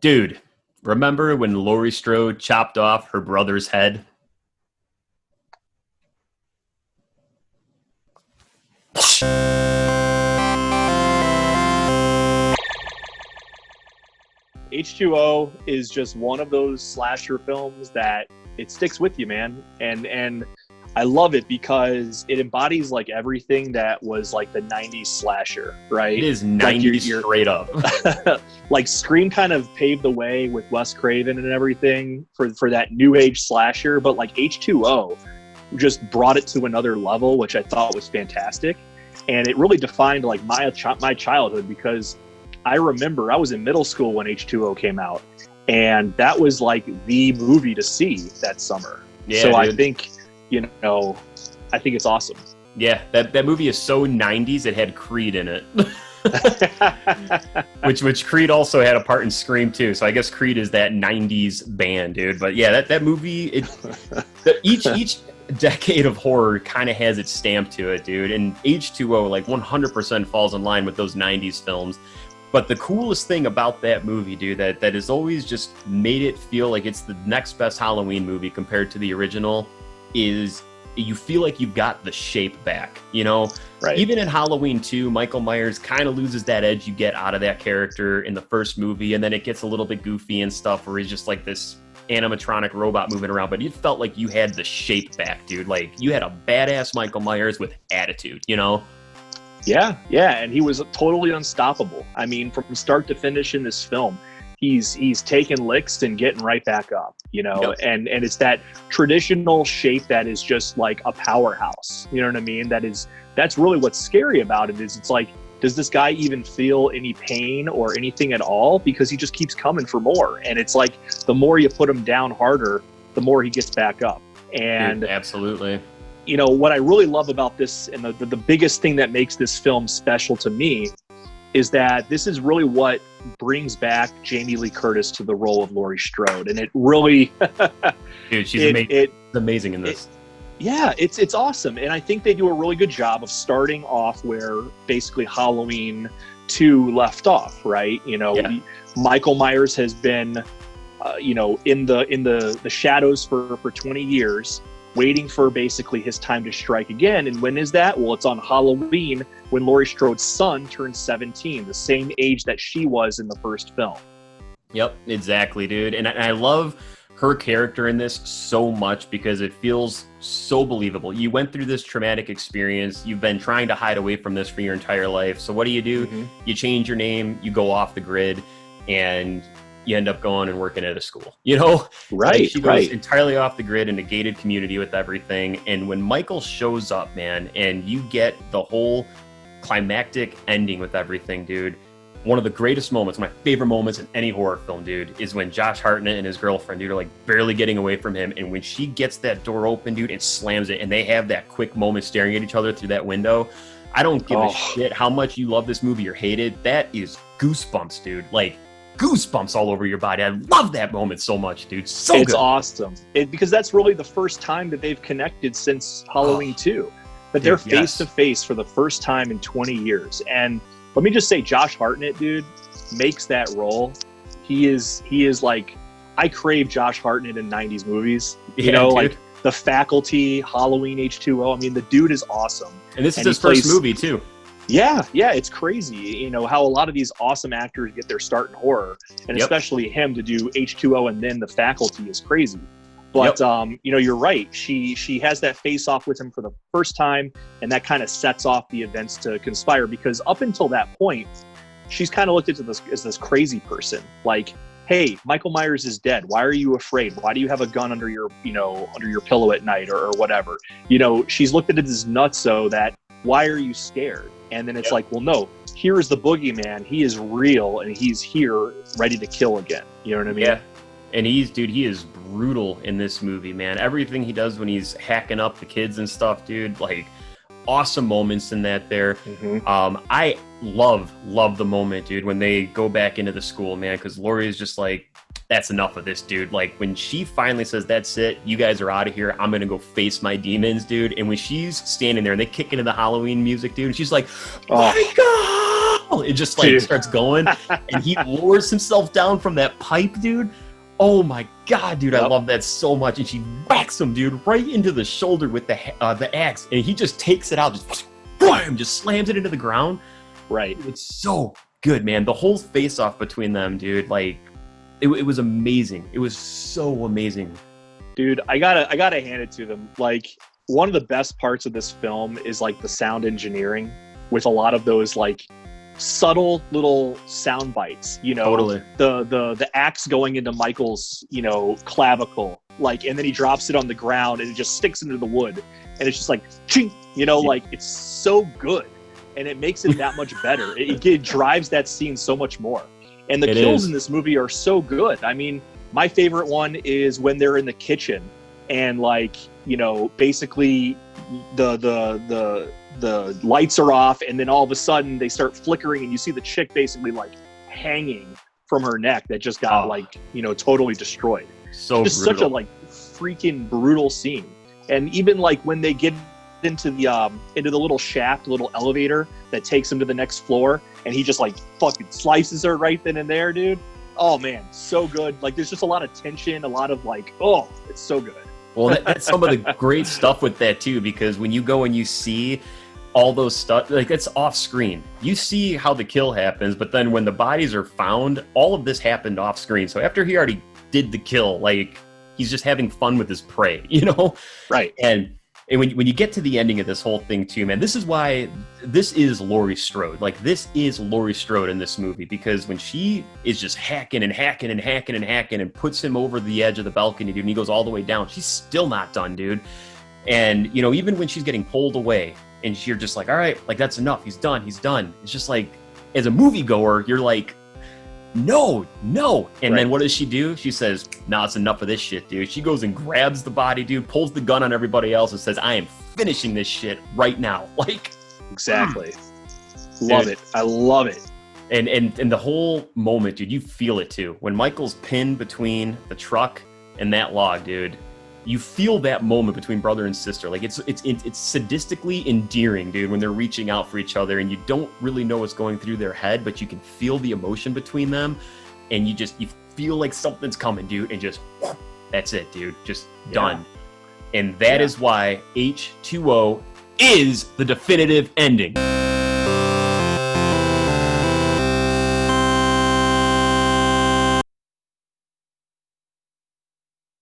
Dude, remember when Laurie Strode chopped off her brother's head? H2O is just one of those slasher films that it sticks with you, man. And I love it because it embodies like everything that was like the 90s slasher, right? It is 90s like straight up. Like Scream kind of paved the way with Wes Craven and everything for that new age slasher, but like H2O just brought it to another level, which I thought was fantastic. And it really defined like my childhood, because I remember I was in middle school when H2O came out, and that was like the movie to see that summer. Yeah, so dude. I think, I think it's awesome. Yeah, that movie is so 90s, it had Creed in it. which Creed also had a part in Scream too. So I guess Creed is that 90s band, dude. But yeah, that movie, each decade of horror kind of has its stamp to it, dude. And H2O like 100% falls in line with those 90s films. But the coolest thing about that movie, dude, that has always just made it feel like it's the next best Halloween movie compared to the original, is you feel like you've got the shape back, Right. Even in Halloween 2, Michael Myers kind of loses that edge you get out of that character in the first movie, and then it gets a little bit goofy and stuff where he's just like this animatronic robot moving around, but it felt like you had the shape back, dude. Like you had a badass Michael Myers with attitude, Yeah, and he was totally unstoppable. I mean, from start to finish in this film, he's taking licks and getting right back up, Yep. and it's that traditional shape that is just like a powerhouse. You know what I mean? That's really what's scary about it, is it's like, does this guy even feel any pain or anything at all? Because he just keeps coming for more. And it's like, the more you put him down harder, the more he gets back up. And dude, absolutely. What I really love about this, and the biggest thing that makes this film special to me, is that this is really what brings back Jamie Lee Curtis to the role of Laurie Strode. And it really... Dude, she's amazing in this. It's awesome. And I think they do a really good job of starting off where basically Halloween 2 left off, right? Michael Myers has been, in the shadows for 20 years, waiting for basically his time to strike again. And when is that? Well, it's on Halloween, when Laurie Strode's son turns 17, the same age that she was in the first film. Yep, exactly, dude. And I love her character in this so much because it feels so believable. You went through this traumatic experience. You've been trying to hide away from this for your entire life. So what do? Mm-hmm. You change your name, you go off the grid, and you end up going and working at a school, Right. Like she goes entirely off the grid in a gated community with everything. And when Michael shows up, man, and you get the whole climactic ending with everything, dude, one of the greatest moments, my favorite moments in any horror film, dude, is when Josh Hartnett and his girlfriend, dude, are like barely getting away from him. And when she gets that door open, dude, and slams it, and they have that quick moment staring at each other through that window. I don't give a shit how much you love this movie or hate it. That is goosebumps, dude. Like, goosebumps all over your body. I love that moment so much, dude. It's good. Awesome. Because that's really the first time that they've connected since Halloween 2. That they're face to face for the first time in 20 years. And let me just say, Josh Hartnett, dude, makes that role. He is like, I crave Josh Hartnett in 90s movies. Dude. Like The Faculty, Halloween H2O. I mean, the dude is awesome. And this is his first movie, too. Yeah, it's crazy, how a lot of these awesome actors get their start in horror, and especially him to do H2O and then The Faculty is crazy. But you're right. She has that face off with him for the first time, and that kind of sets off the events to conspire. Because up until that point, she's kind of looked at this as this crazy person. Like, hey, Michael Myers is dead. Why are you afraid? Why do you have a gun under your pillow at night or whatever? She's looked at it as nutso that. Why are you scared? And then it's like, well, no, here is the boogeyman. He is real, and he's here ready to kill again. You know what I mean? Yeah. And he is brutal in this movie, man. Everything he does when he's hacking up the kids and stuff, dude, like awesome moments in that there. Mm-hmm. I love the moment, dude, when they go back into the school, man, because Laurie is just like, that's enough of this, dude. Like when she finally says, that's it, you guys are out of here, I'm gonna go face my demons, dude. And when she's standing there and they kick into the Halloween music, dude, and she's like, my God, it just like starts going, and he lowers himself down from that pipe, dude. Oh my god, dude, I love that so much. And she whacks him, dude, right into the shoulder with the axe, and he just takes it out, just wham, just slams it into the ground. Right. It's so good, man. The whole face-off between them, dude, like it was amazing. It was so amazing. Dude, I gotta hand it to them. Like, one of the best parts of this film is like the sound engineering with a lot of those like subtle little sound bites, you know. Totally. The axe going into Michael's, you know, clavicle, like, and then he drops it on the ground and it just sticks into the wood, and it's just like ching, you know, like, it's so good, and it makes it that much better. It drives that scene so much more, and the kills in this movie are so good. I mean, my favorite one is when they're in the kitchen and, like, you know, basically the lights are off, and then all of a sudden they start flickering, and you see the chick basically like hanging from her neck that just got like, you know, totally destroyed. So just brutal. Such a like freaking brutal scene. And even like when they get into the little shaft, little elevator that takes him to the next floor, and he just like fucking slices her right then and there, dude. Oh man, so good. Like, there's just a lot of tension, a lot of like, oh, it's so good. Well, that's some of the great stuff with that too, because when you go and you see all those stuff, like, it's off screen. You see how the kill happens, but then when the bodies are found, all of this happened off screen. So after he already did the kill, like, he's just having fun with his prey, you know? Right. And when you get to the ending of this whole thing too, man, this is why this is Laurie Strode. Like, this is Laurie Strode in this movie, because when she is just hacking and hacking and hacking and hacking and puts him over the edge of the balcony, dude, and he goes all the way down, she's still not done, dude. And, you know, even when she's getting pulled away and you're just like, all right, like, that's enough. He's done. He's done. It's just like, as a moviegoer, you're like, no. And then what does she do? She says, nah, it's enough of this shit, dude. She goes and grabs the body, dude, pulls the gun on everybody else and says, I am finishing this shit right now. Like, exactly. Love it. I love it. And the whole moment, dude, you feel it too. When Michael's pinned between the truck and that log, dude, you feel that moment between brother and sister. Like, it's sadistically endearing, dude, when they're reaching out for each other and you don't really know what's going through their head, but you can feel the emotion between them, and you feel like something's coming, dude, and just, that's it, dude, just done. And that is why H20 is the definitive ending.